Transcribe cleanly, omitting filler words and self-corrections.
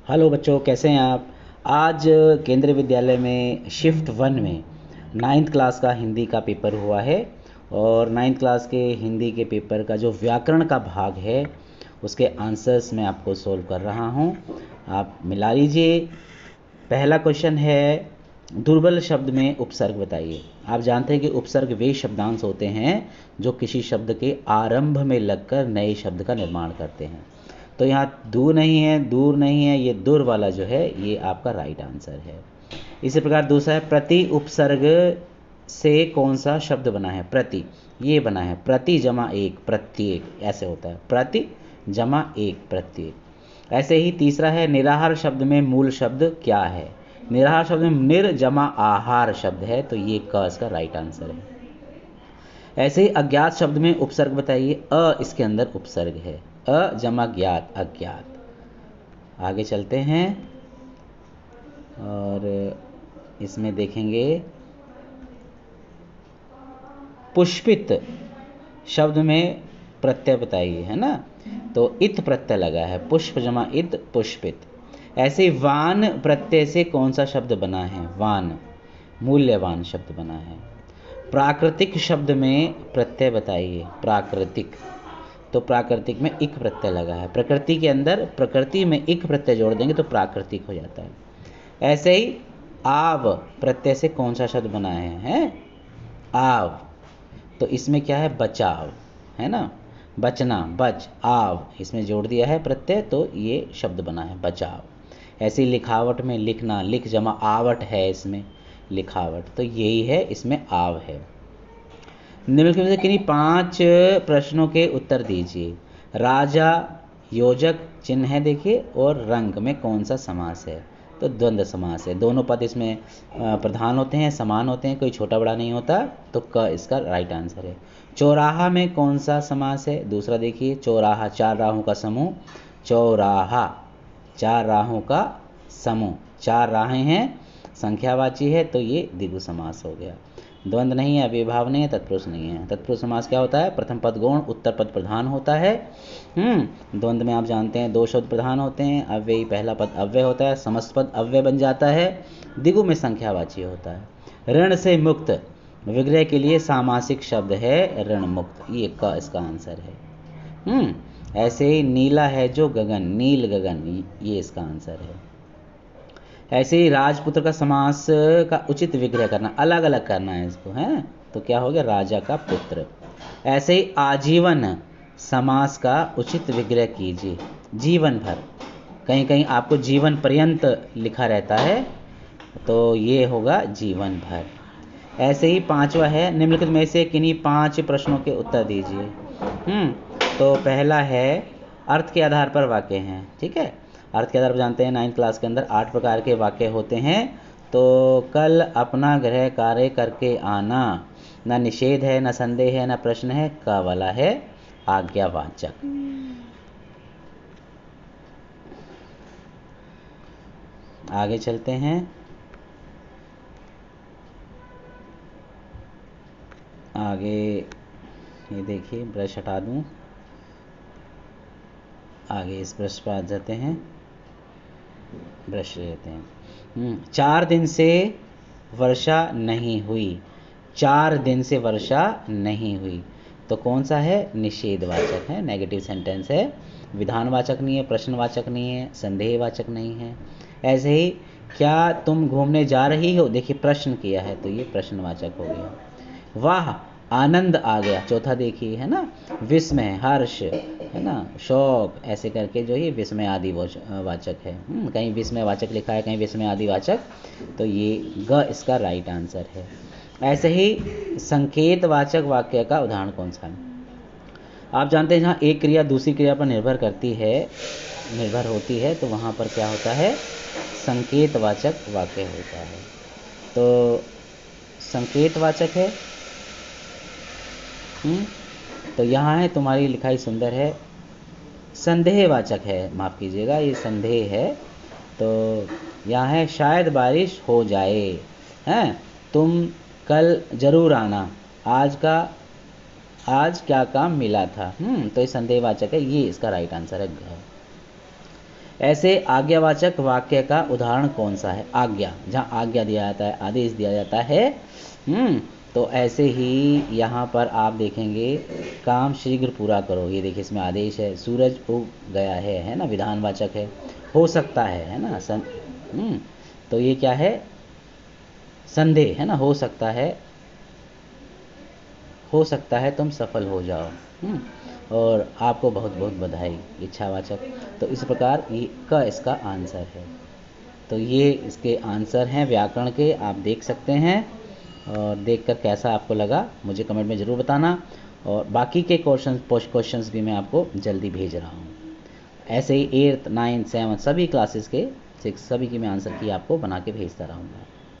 Hello बच्चों, कैसे हैं आप। आज केंद्रीय विद्यालय में शिफ्ट 1 में 9th क्लास का हिंदी का पेपर हुआ है और 9th क्लास के हिंदी के पेपर का जो व्याकरण का भाग है उसके आंसर्स मैं आपको सोल्व कर रहा हूं। आप मिला लीजिए। पहला क्वेश्चन है, दुर्बल शब्द में उपसर्ग बताइए। आप जानते हैं कि उपसर्ग वे शब्दांश होते हैं जो किसी शब्द के आरंभ में लगकर नए शब्द का निर्माण करते हैं। तो यहाँ दूर नहीं है, दूर नहीं है, ये दूर वाला जो है ये आपका राइट आंसर है। इसी प्रकार दूसरा है, प्रति उपसर्ग से कौन सा शब्द बना है। प्रति ये बना है, प्रति जमा एक प्रत्येक, ऐसे होता है, प्रति जमा एक प्रत्येक। ऐसे ही तीसरा है, निराहार शब्द में मूल शब्द क्या है। निराहार शब्द में निर जमा आहार शब्द है, तो ये क इसका राइट आंसर है। ऐसे ही अज्ञात शब्द में उपसर्ग बताइए। इसके अंदर उपसर्ग है, जमा ज्ञात अज्ञात। आगे चलते हैं और इसमें देखेंगे, पुष्पित शब्द में प्रत्यय बताइए, है ना। तो इत प्रत्यय लगा है, पुष्प जमा इत पुष्पित। ऐसे ही वान प्रत्यय से कौन सा शब्द बना है। वान मूल्यवान शब्द बना है। प्राकृतिक शब्द में प्रत्यय बताइए। प्राकृतिक, तो प्राकृतिक में इक प्रत्यय लगा है। प्रकृति के अंदर प्रकृति में इक प्रत्यय जोड़ देंगे तो प्राकृतिक हो जाता है। ऐसे ही आव प्रत्यय से कौन सा शब्द बना है आव। तो इसमें क्या है, बचाव, है ना, बचना, बच आव, इसमें जोड़ दिया है प्रत्यय तो ये शब्द बना है बचाव। ऐसे ही लिखावट में लिखना, लिख जमा आवट है, इसमें लिखावट, तो यही है, इसमें आव है। निम्नलिखित में से किन्हीं 5 प्रश्नों के उत्तर दीजिए। राजा योजक चिन्ह है देखिए, और रंग में कौन सा समास है। तो द्वंद्व समास है, दोनों पद इसमें प्रधान होते हैं, समान होते हैं, कोई छोटा बड़ा नहीं होता, तो क इसका राइट आंसर है। चौराहा में कौन सा समास है। दूसरा देखिए, चौराहा 4 राहों का समूह, चौराहा 4 राहों का समूह, 4 राहें हैं, संख्यावाची है, तो ये द्विगु समास हो गया। द्वंद्व नहीं है, अव्ययभाव नहीं है, तत्पुरुष नहीं है। तत्पुरुष समास क्या होता है, प्रथम पद गौण, उत्तर पद प्रधान होता है। द्वंद्व में आप जानते हैं 2 शब्द प्रधान होते हैं, अव्ययी पहला पद अव्यय होता है, समस्त पद अव्यय बन जाता है, द्विगु में संख्यावाची होता है। ऋण से मुक्त विग्रह के लिए सामासिक शब्द है ऋण मुक्त, ये का इसका आंसर है। ऐसे ही नीला है जो गगन, नील गगन, ये इसका आंसर है। ऐसे ही राजपुत्र का समास का उचित विग्रह करना, अलग अलग करना है इसको, है, तो क्या हो गया, राजा का पुत्र। ऐसे ही आजीवन समास का उचित विग्रह कीजिए। जीवन भर, कहीं कहीं आपको जीवन पर्यंत लिखा रहता है, तो ये होगा जीवन भर। ऐसे ही 5वां है, निम्नलिखित में से किन्हीं 5 प्रश्नों के उत्तर दीजिए। तो पहला है, अर्थ के आधार पर वाक्य हैं, ठीक है। अर्थ के आधार पर जानते हैं 9th क्लास के अंदर 8 प्रकार के वाक्य होते हैं। तो कल अपना गृह कार्य करके आना, न निषेध है, न संदेह है, न प्रश्न है, का वाला है आज्ञावाचक। आगे चलते हैं, आगे ये देखिए, ब्रश हटा दूं, आगे इस ब्रश पर आ जाते हैं, ब्रश लेते हैं। 4 दिन से वर्षा नहीं हुई, 4 दिन से वर्षा नहीं हुई, तो कौन सा है, निषेधवाचक है, नेगेटिव सेंटेंस है, विधानवाचक नहीं है, प्रश्नवाचक नहीं है, संदेहवाचक नहीं है। ऐसे ही क्या तुम घूमने जा रही हो, देखिए प्रश्न किया है तो ये प्रश्नवाचक हो गया। वाह आनंद आ गया, चौथा देखिए, है ना, विस्मय, हर्ष, है ना, शौक, ऐसे करके जो ये विस्मय आदि वाचक है। कहीं विस्मय वाचक लिखा है, कहीं विस्मय आदि वाचक, तो ये ग इसका राइट आंसर है। ऐसे ही संकेतवाचक वाक्य का उदाहरण कौन सा है। आप जानते हैं जहाँ एक क्रिया दूसरी क्रिया पर निर्भर करती है, निर्भर होती है, तो वहाँ पर क्या होता है, संकेतवाचक वाक्य होता है। तो संकेतवाचक है, तो यहाँ है, तुम्हारी लिखाई सुंदर है, संदेहवाचक है, माफ़ कीजिएगा, ये संदेह है। तो यहाँ है, शायद बारिश हो जाए, हैं, तुम कल जरूर आना, आज क्या काम मिला था। तो ये संदेहवाचक है, ये इसका राइट आंसर है। ऐसे आज्ञावाचक वाक्य का उदाहरण कौन सा है? आज्ञा, जहाँ आज्ञा दिया जाता है, आदेश दिया जाता है। तो ऐसे ही यहाँ पर आप देखेंगे, काम शीघ्र पूरा करो, ये देखिए इसमें आदेश है। सूरज उग गया है ना, विधानवाचक है। हो सकता है ना, तो ये क्या है? संदेह है ना, हो सकता है तुम सफल हो जाओ। और आपको बहुत बहुत बधाई, इच्छावाचक। तो इस प्रकार ये का इसका आंसर है। तो ये इसके आंसर हैं व्याकरण के, आप देख सकते हैं। और देखकर कैसा आपको लगा मुझे कमेंट में ज़रूर बताना। और बाकी के क्वेश्चंस भी मैं आपको जल्दी भेज रहा हूँ। ऐसे ही 8th 9th 7th सभी क्लासेस के 6 सभी की मैं आंसर की आपको बना के भेजता रहूँगा।